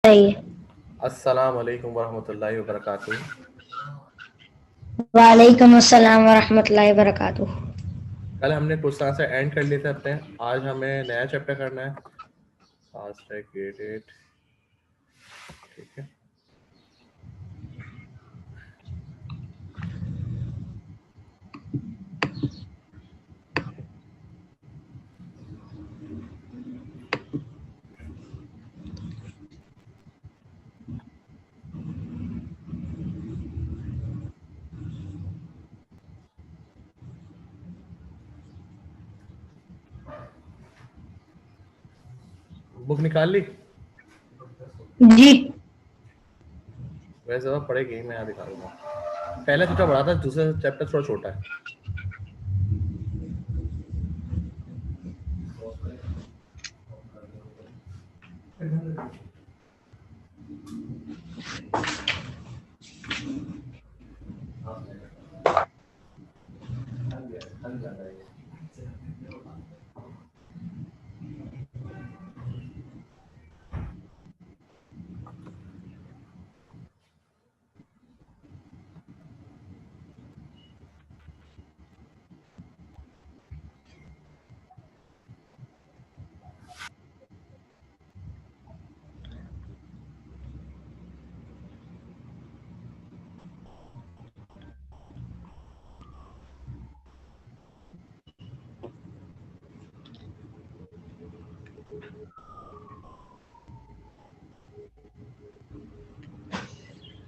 सही है। अस्सलाम वालेकुम वरहमतुल्लाहि वबरकातुहू। वालेकुम अस्सलाम वरहमतुल्लाहि वबरकातुह। कल हमने कुछ तरह से एंड कर लिए थे अपने, आज हमें नया चैप्टर करना है। फास्ट गेट इट, ठीक है। बुक निकाल ली? जी वैसे जरूरत पड़ेगी, मैं यहाँ दिखा दूंगा। पहला चैप्टर बड़ा था, दूसरा चैप्टर थोड़ा छोटा है।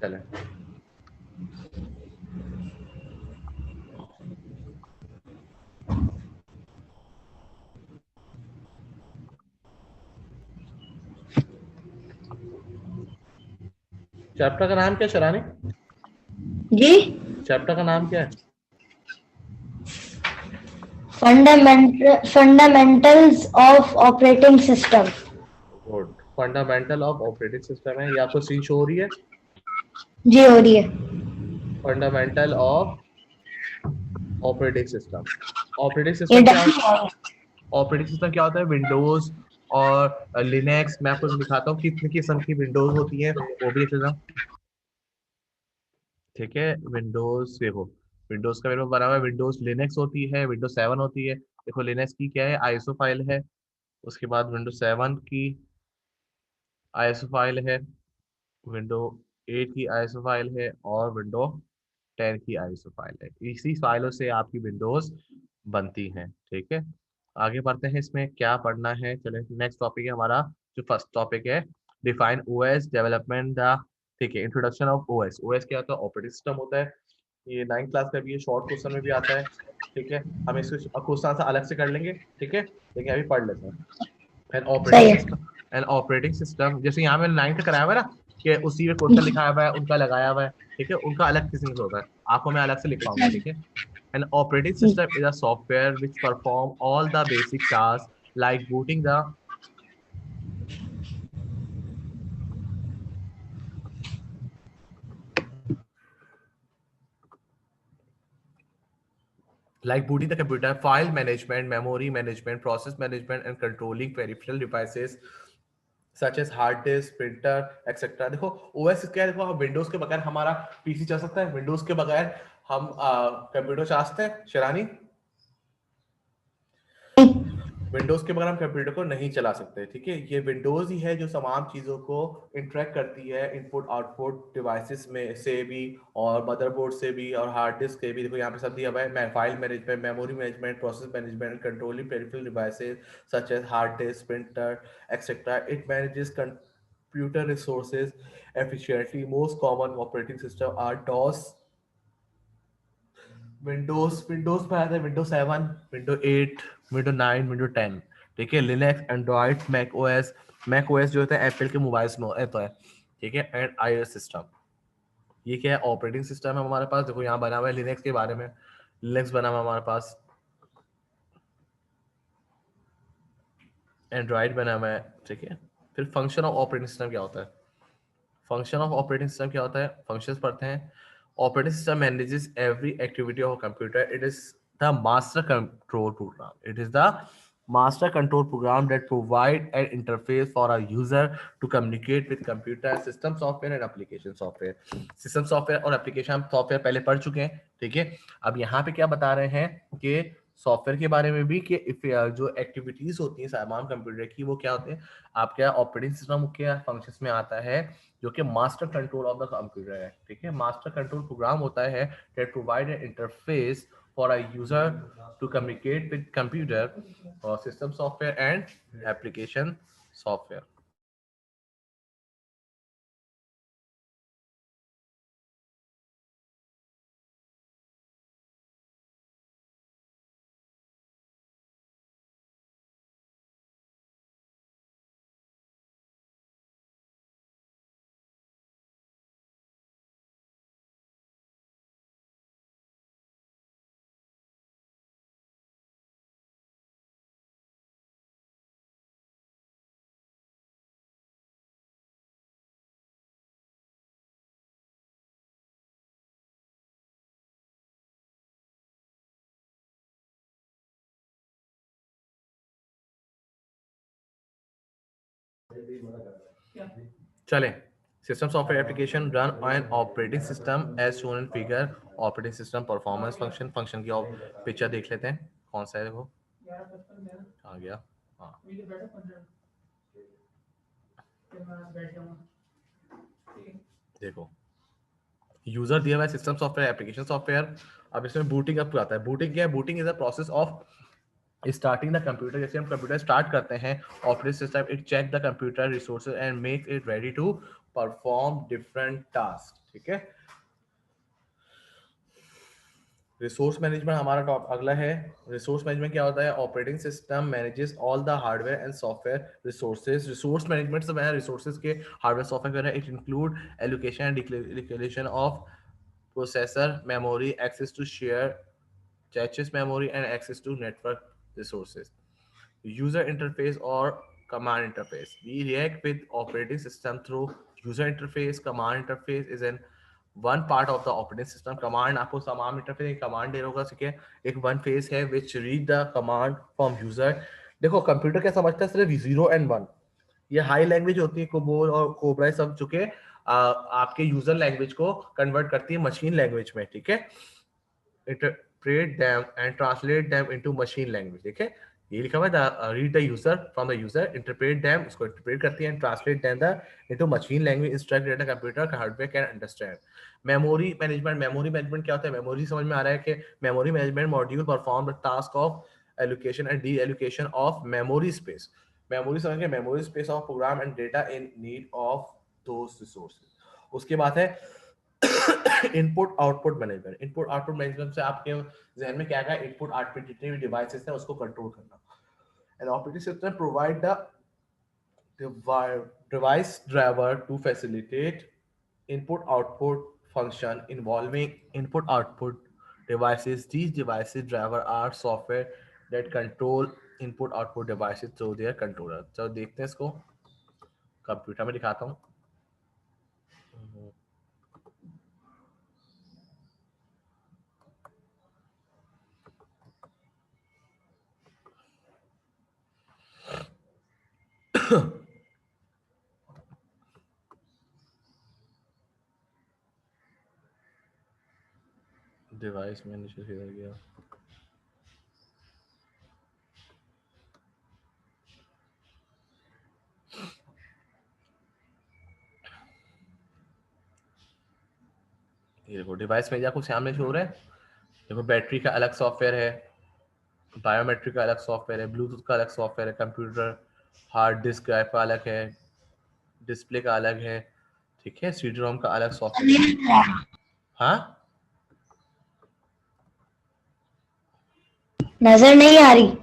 चले, चैप्टर का नाम क्या है शरानी? जी चैप्टर का नाम क्या है? Fundamentals of operating system. Good, fundamental of operating system है। ये आपको स्क्रीन शो हो रही है? जी हो रही है। Fundamental of operating system. Operating ये सिस्टम क्या होता है? डब्ल्यू ऑपरेटिंग सिस्टम क्या होता है? विंडोज और लिनक्स। मैं आपको दिखाता हूँ कितनी किस्म की विंडोज होती है, वो भी देख लेना। ठीक है, विंडोज देखो, विंडोज का मेरे को बना हुआ है। विंडोज लिनक्स होती है, विंडोज 7 होती है। देखो लिनक्स की क्या है, आईएसओ फाइल है। उसके बाद विंडोज 7 की आईएसओ फाइल है, विंडो 8 की आईएसओ फाइल है, और विंडो 10 की आईएसओ फाइल है। इसी फाइलों से आपकी विंडोज बनती हैं। ठीक है, आगे बढ़ते हैं। इसमें क्या पढ़ना है, चले नेक्स्ट टॉपिक है हमारा। जो फर्स्ट टॉपिक है, डिफाइन ओएस डेवलपमेंट द। ठीक है, इंट्रोडक्शन ऑफ ओएस। ओएस क्या होता है? ऑपरेटिंग सिस्टम होता है। ये 9th क्लास का भी है, शॉर्ट क्वेश्चन में भी आता है। ठीक है, हम इसको क्वेश्चन से अलग से कर लेंगे। ठीक है, लेकिन अभी पढ़ लेते हैं। एन ऑपरेटिंग सही है। सिस्टम, एन ऑपरेटिंग सिस्टम जैसे यहाँ मैंने 9th कराया हुआ है ना, कि उसी में क्वेश्चन लिखाया हुआ है, उनका लगाया हुआ है। ठीक है, उनका अलग किस्म से होता है, आपको मैं अलग से लिखवाऊंगा। ठीक है, an operating system is a software which perform all the basic task like booting the, like booting the computer, file management, memory management, process management, and controlling peripheral devices such as hard disk, printer etcetera. देखो OS क्या है, देखो हम Windows के बगैर हमारा PC चल सकता है, विंडोज के बगैर हम कंप्यूटर चला सकते हैं शरानी? विंडोज के बगैर हम कंप्यूटर को नहीं चला सकते। ठीक है, ये विंडोज ही है जो तमाम चीज़ों को इंटरेक्ट करती है, इनपुट आउटपुट डिवाइसेस में से भी, और मदरबोर्ड से भी, और हार्ड डिस्क से भी। देखो यहाँ पे सब दिया हुआ है, file management, memory management, process management, controlling peripheral devices such as hard disk, printer etcetera. It manages computer resources efficiently. Most common operating system are DOS, Windows पे आता है विंडो 7, विंडो 8, विंडो 9, विंडो 10। ठीक है, Linux, Android, Mac OS. Mac OS जो होता है Apple के mobiles में आता है। ठीक है, एंड आईओएस सिस्टम। ये क्या है? ऑपरेटिंग सिस्टम है हमारे पास। देखो यहाँ बना हुआ है लिनक्स के बारे में, लिनक्स बना हुआ है हमारे पास, एंड्रॉइड बना हुआ है। ठीक है, फिर फंक्शन ऑफ ऑपरेटिंग सिस्टम क्या होता है? फंक्शन ऑफ ऑपरेटिंग सिस्टम क्या होता है? फंक्शंस पढ़ते हैं। Operating system manages every activity of computer. It is the master control program. It is the master control program that provide an interface for a user to communicate with computer, system software and application software. System software और application software पहले पढ़ चुके हैं, ठीक है। अब यहाँ पे क्या बता रहे हैं कि सॉफ्टवेयर के बारे में भी कि जो एक्टिविटीज होती हैं तमाम कंप्यूटर की वो क्या होते हैं, आपके ऑपरेटिंग सिस्टम के फंक्शंस में आता है जो कि master control of the computer है, ठीक है। मास्टर कंट्रोल प्रोग्राम होता है that provide an interface for a user to communicate with computer और system software and application software. चलें, system software application run on operating system as shown in figure. Operating system performance function की picture देख लेते हैं, कौन सा है वो आ गया। हाँ देखो, यूजर दिया हुआ है सिस्टम सॉफ्टवेयर एप्लीकेशन सॉफ्टवेयर। अब इसमें बूटिंग अप आता है। बूटिंग क्या है? Booting is a process of starting the computer. जैसे हम कंप्यूटर स्टार्ट करते हैं, operating system it check the computer resources and make it ready to perform different task, ठीक है। रिसोर्स मैनेजमेंट हमारा टॉप अगला है। रिसोर्स मैनेजमेंट क्या होता है? Operating system manages all the hardware and software resources. Resource management से मैं रिसोर्सेज के hardware software it include allocation and declaration of processor memory, access to share caches memory and access to network resources. User interface or command interface. We react with operating system through user interface. Command interface is an one part of the operating system. Command आपको तमाम interface command दे होगा, ठीक है। एक one phase है which read the command from user। देखो computer क्या समझता है? सिर्फ 0 and 1। ये हाई लैंग्वेज होती है, कोबोल और कोबरा सब चुके आपके यूजर लैंग्वेज को कन्वर्ट करती है मशीन लैंग्वेज में, ठीक है। interpret them and translate them into machine language, ठीक है। ये लिखा हुआ है read the user from the user, interpret them, उसको interpret करती है and translate them the into machine language, instruct that the computer hardware can understand। memory management क्या होता है? memory समझ में आ रहा है कि memory management module perform the task of allocation and deallocation of memory space। memory समझ के memory space of program and data in need of those resources। उसके बाद है input output management. Input output management से आपके जहन में क्या है? इनपुट आउटपुट जितने भी डिवाइसेस हैं उसको कंट्रोल करना। And operating system provide the device driver to facilitate input output function involving input output devices. These devices driver are software that control input output devices through their controller। तो देखते हैं इसको, computer में दिखाता हूँ। Device manager किधर गया? ये देखो डिवाइस मैनेजर आपको सामने शो हो रहा है। देखो बैटरी का अलग सॉफ्टवेयर है, बायोमेट्रिक का अलग सॉफ्टवेयर है, ब्लूटूथ का अलग सॉफ्टवेयर है, कंप्यूटर हार्ड डिस्क ड्राइव का अलग है, डिस्प्ले का अलग है, ठीक है। सीडी रोम का अलग सॉफ्टवेयर है। हाँ नजर नहीं आ रही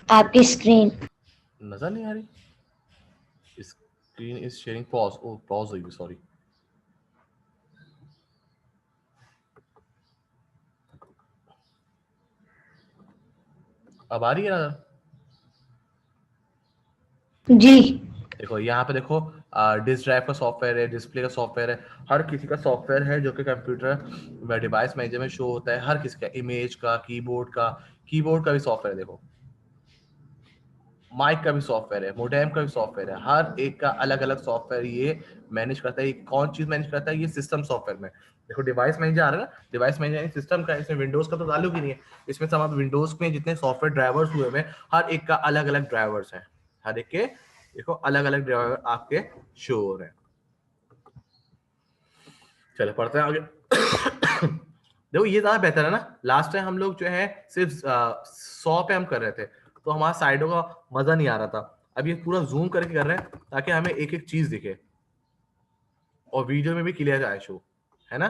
आपकी स्क्रीन? नजर नहीं आ रही? Screen is sharing pause. Oh pause हुई, सॉरी। अब आ रही है नजर? जी। देखो यहाँ पे देखो डिस्क ड्राइव का सॉफ्टवेयर है, डिस्प्ले का सॉफ्टवेयर है, हर किसी का सॉफ्टवेयर है जो कि कंप्यूटर डिवाइस मैनेजर में शो होता है। हर किसी का, इमेज का, कीबोर्ड का भी सॉफ्टवेयर देखो। माइक का भी सॉफ्टवेयर है, मोडेम का भी सॉफ्टवेयर है, हर एक का अलग अलग सॉफ्टवेयर ये मैनेज करता है। ये कौन चीज मैनेज करता है? ये सिस्टम सॉफ्टवेयर में। देखो डिवाइस मैनेजर आ रहा है ना, डिवाइस मैनेजर सिस्टम का, इसमें विंडोज का तो ताल्लुक ही नहीं है। इसमें सब विंडोज में जितने सॉफ्टवेयर ड्राइवर्स हुए हैं, हर एक का अलग अलग ड्राइवर्स हैं, हर एक के देखो अलग अलग ड्राइवर आपके शो हो रहे हैं। चलो पढ़ते हैं आगे। देखो ये ज्यादा बेहतर है ना, लास्ट टाइम हम लोग जो है सिर्फ 100 पे हम कर रहे थे, तो हमारा साइडों का मजा नहीं आ रहा था। अब ये पूरा जूम करके कर रहे हैं ताकि हमें एक एक चीज दिखे और वीडियो में भी क्लियर आए शो, है ना।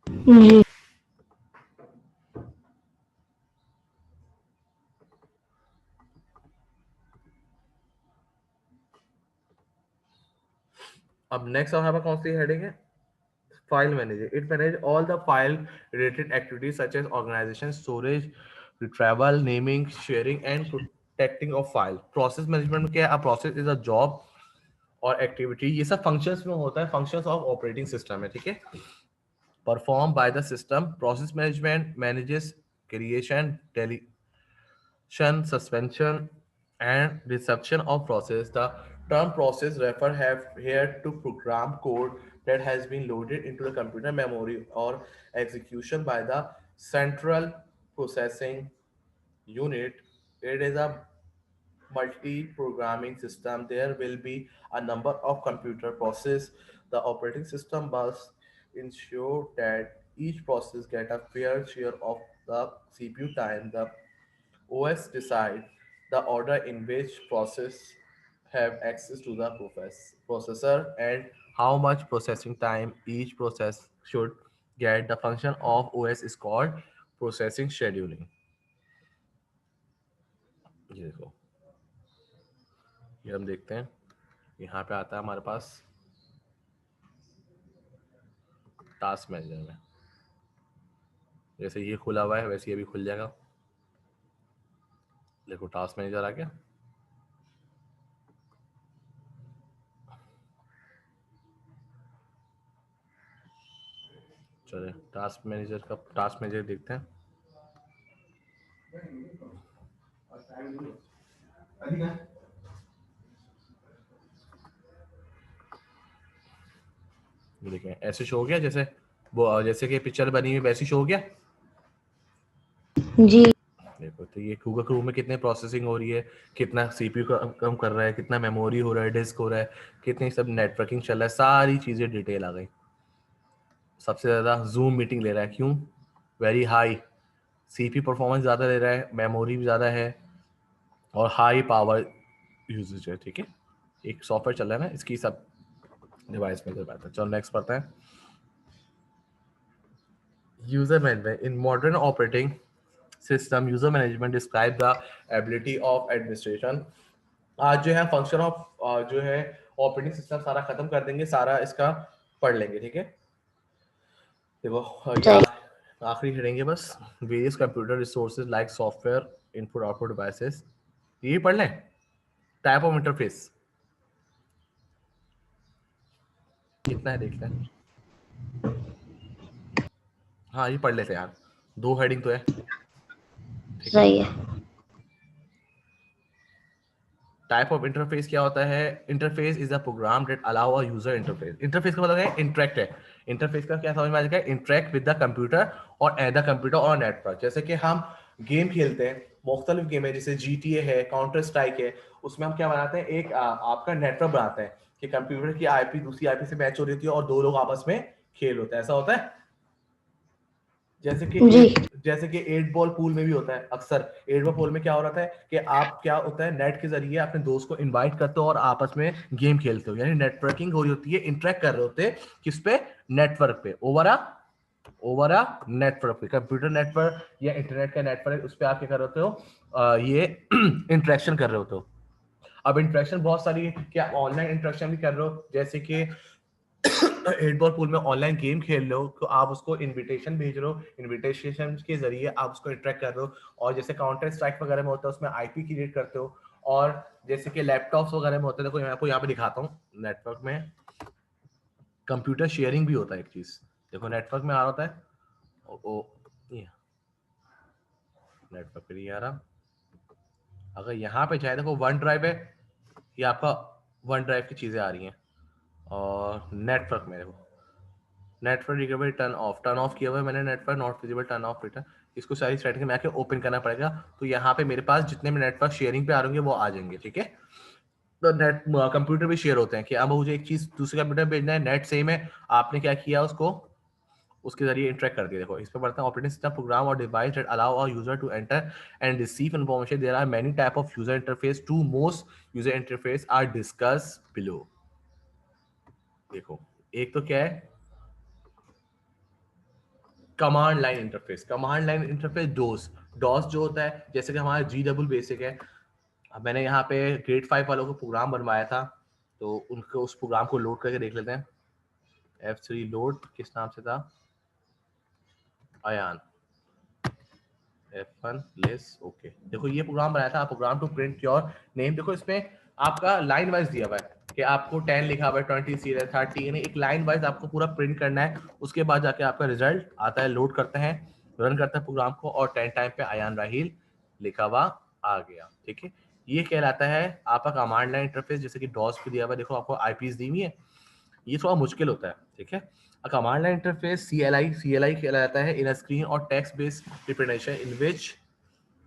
जी अब नेक्स्ट हमारे पास कौन सी हेडिंग है? File manager. It manage all the file related activities such as organisation, storage, retrieval, naming, sharing and protecting of file. Process management में क्या है? प्रोसेस इज अ जॉब और एक्टिविटी, ये सब फंक्शंस में होता है, फंक्शंस ऑफ ऑपरेटिंग सिस्टम है, ठीक है। Perform by the system. Process management manages creation, suspension and reception of process. The term process refer have here to program code that has been loaded into the computer memory or execution by the central processing unit. It is a multi-programming system. There will be a number of computer processes. The operating system must ensure that each process get a fair share of the CPU time. The OS decide the order in which process have access to the processor and how much processing time each process should get. The function of OS is called processing scheduling. ये देखो, ये हम देखते हैं, यहाँ पे आता है हमारे पास टास्क मैनेजर में। जैसे ये खुला हुआ है वैसे ये भी खुल जाएगा। देखो टास्क मैनेजर आ गया। चलिए टास्क मैनेजर देखते हैं। ये देखें ऐसे शो हो गया, जैसे वो जैसे कि पिक्चर बनी हुई वैसी शो हो गया। जी देखो तो ये गूगल क्रोम में कितने प्रोसेसिंग हो रही है, कितना सीपीयू कम कर रहा है, कितना मेमोरी हो रहा है, डिस्क हो रहा है, कितनी सब नेटवर्किंग चल रहा है, सारी चीजें डिटेल आ गई। सबसे ज्यादा जूम मीटिंग ले रहा है, क्यों? वेरी हाई सीपी परफॉर्मेंस ज्यादा ले रहा है, मेमोरी भी ज्यादा है और हाई पावर यूजेज है, ठीक है। एक सॉफ्टवेयर चल रहा है ना, इसकी सब डिवाइस में बात है। चलो नेक्स्ट पढ़ते हैं। User management in modern operating system, user management describe the ability of administration. आज जो है फंक्शन ऑफ जो है ऑपरेटिंग सिस्टम सारा खत्म कर देंगे, सारा इसका पढ़ लेंगे, ठीक है। देखो ये सही आखिरी हेडिंग है बस। Various computer resources like software, input output devices, ये पढ़ लें। टाइप ऑफ इंटरफेस कितना है देख लें। हाँ ये पढ़ लेते हैं यार, 2 हेडिंग तो है, ठीक है। सही है। टाइप ऑफ इंटरफेस क्या होता है? Interface is a program that allow a user interface. Interface का मतलब है इंटरेक्ट है। इंटरफेस का क्या समझ में आ जाएगा? इंटरेक्ट विद द कंप्यूटर और द कंप्यूटर और नेटवर्क। जैसे कि हम गेम खेलते हैं, मुख्तलिफ गेम है, जैसे GTA है, काउंटर स्ट्राइक है, उसमें हम क्या बनाते हैं? एक आपका नेटवर्क बनाते हैं कि कंप्यूटर की आईपी दूसरी आईपी से मैच हो रही होती है और 2 लोग आपस में खेल होता है, ऐसा होता है। जैसे कि जी जैसे कि 8 बॉल पूल में भी होता है। अक्सर 8 बॉल पूल में क्या हो रहा है कि आप क्या होता है, नेट के जरिए अपने दोस्त को इनवाइट करते हो और आपस में गेम खेलते हो, यानी नेटवर्किंग हो रही होती है, इंटरेक्ट कर रहे होते हैं किस पे? नेटवर्क पे, ओवर अ नेटवर्क पे, कंप्यूटर नेटवर्क या इंटरनेट का नेटवर्क, उस पर आप क्या कर रहे होते हो? ये इंटरेक्शन कर रहे होते हो। अब इंटरेक्शन बहुत सारी है कि आप ऑनलाइन इंटरेक्शन भी कर रहे हो, जैसे कि 8 बॉल पूल में ऑनलाइन गेम खेल लो तो आप उसको इनविटेशन भेज रहे हो, इनविटेशन के जरिए आप उसको इंटरेक्ट कर रहे हो। और जैसे काउंटर स्ट्राइक वगैरह में होता है उसमें आईपी क्रिएट करते हो। और जैसे कि लैपटॉप्स वगैरह में होता है, देखो मैं आपको यहाँ पे दिखाता हूँ, नेटवर्क में कंप्यूटर शेयरिंग भी होता है एक चीज। देखो नेटवर्क में आ रहा होता है, ये नेटवर्क पे नहीं आ रहा, अगर यहाँ पे जाए देखो वन ड्राइव है, ये आपका वन ड्राइव की चीजें आ रही हैं। और नेटवर्क में देखो नेटवर्क रिकवरी टर्न ऑफ किया हुआ है मैंने, network not visible turn off return. इसको सारी सेटिंग में आके ओपन करना पड़ेगा, तो यहाँ पे मेरे पास जितने भी नेटवर्क शेयरिंग पे आ रहे वो आ जाएंगे। ठीक है, तो नेट कंप्यूटर भी शेयर होते हैं कि अब मुझे एक चीज दूसरे कंप्यूटर भेजना है, नेट सेम है, आपने क्या किया उसको उसके जरिए इंटरेक्ट कर दिया। देखो इस पर पढ़ते हैं ऑपरेटिंग सिस्टम प्रोग्राम और device that allow a user to enter and receive information. There are many type of user interface, two most user interface are discuss below. देखो एक तो क्या है command line interface. Command line interface DOS, DOS जो होता है जैसे कि हमारा जी डबल बेसिक है। अब मैंने यहाँ पे ग्रेड 5 वालों को प्रोग्राम बनवाया था, तो उनको उस प्रोग्राम को लोड करके देख लेते हैं। F3 लोड किस नाम से था, अयान F1 लेस ओके। देखो ये प्रोग्राम बनाया था, program to print your name. देखो इसमें आपका लाइन वाइज दिया हुआ है कि आपको 10 लिखा हुआ है, 20 सीरियल 30, यानी एक लाइन वाइज आपको पूरा प्रिंट करना है। उसके बाद जाके आपका रिजल्ट आता है, लोड करते हैं, रन करते हैं प्रोग्राम को, और 10 टाइम पे अयान राहील लिखा हुआ आ गया। ठीक है, ये कहलाता है आपका कमांड लाइन इंटरफेस। जैसे कि डॉस पे दिया हुआ है, देखो आपको आईपीस दी हुई है, ये थोड़ा मुश्किल होता है। ठीक है, कमांड लाइन इंटरफेस CLI कहलाता है इन स्क्रीन और text based representation in which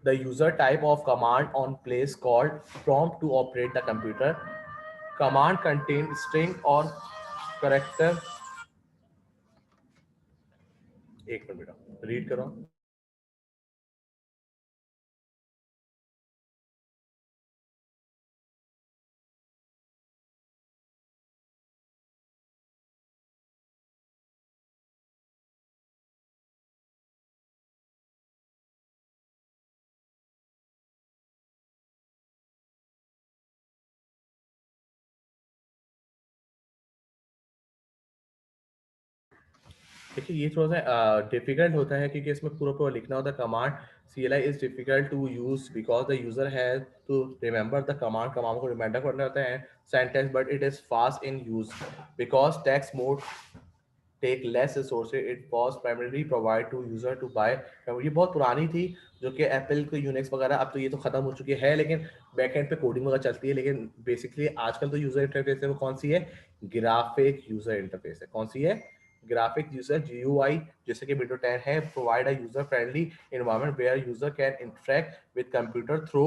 the user type of command on place called prompt to operate the computer. Command contain string or character। एक मिनट बेटा रीड करो। देखिए ये थोड़ा सा डिफिकल्ट होता है क्योंकि इसमें पूरा पूरा लिखना होता है। Command CLI is difficult to use because the user has to remember the command. Command को रिमाइंडर करना होता है sentence, but it is fast in use because text mode take less resources, it was primarily provide to user to buy। ये बहुत पुरानी थी जो कि एप्पल को यूनिक्स वगैरह, अब तो ये तो खत्म हो चुकी है, लेकिन बैकएंड पे कोडिंग वगैरह चलती है। लेकिन बेसिकली आजकल तो यूजर इंटरफेस है वो कौन सी है, ग्राफिक यूजर इंटरफेस है। कौन सी है, ग्राफिक यूजर GUI। जैसे कि विंडो 10 है, provide a user friendly environment where user can interact with computer through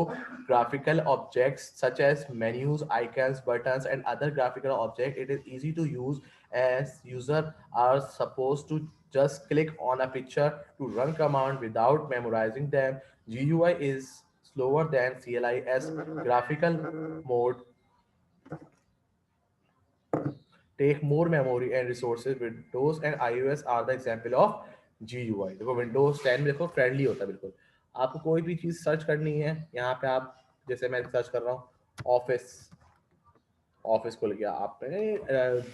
graphical objects such as menus, icons, buttons and other graphical objects। It is easy to use as user are supposed to just click on a picture to run command without memorizing them। GUI is slower than CLI as graphical mode take more memory and resources। Windows and iOS are the example of GUI। देखो Windows 10 में देखो friendly होता है बिल्कुल। आपको कोई भी चीज सर्च करनी है यहाँ पे, आप जैसे मैं सर्च कर रहा हूँ ऑफिस, ऑफिस खुल गया। आप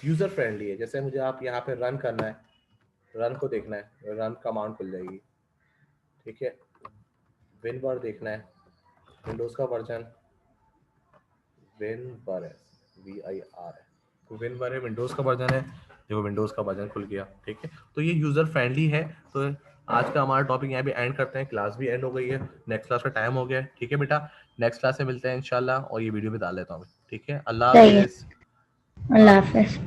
यूजर फ्रेंडली है। जैसे मुझे आप यहाँ पे रन करना है, रन को देखना है, रन कमांड खुल जाएगी। ठीक है, विनवर देखना है, विंडोज का वर्जन विनवर है, VIR है, तो विनवर है, विंडोज का वर्जन है। देखो विंडोज का वर्जन खुल गया। ठीक है, तो ये यूजर फ्रेंडली है। तो आज का हमारा टॉपिक यहाँ पे एंड करते हैं, क्लास भी एंड हो गई है, नेक्स्ट क्लास का टाइम हो गया है। ठीक है बेटा, नेक्स्ट क्लास में मिलते हैं इंशाल्लाह, और ये वीडियो भी डाल लेता हूँ। ठीक है, अल्लाह सही है, हाफिज। अल्लाह हाफिज।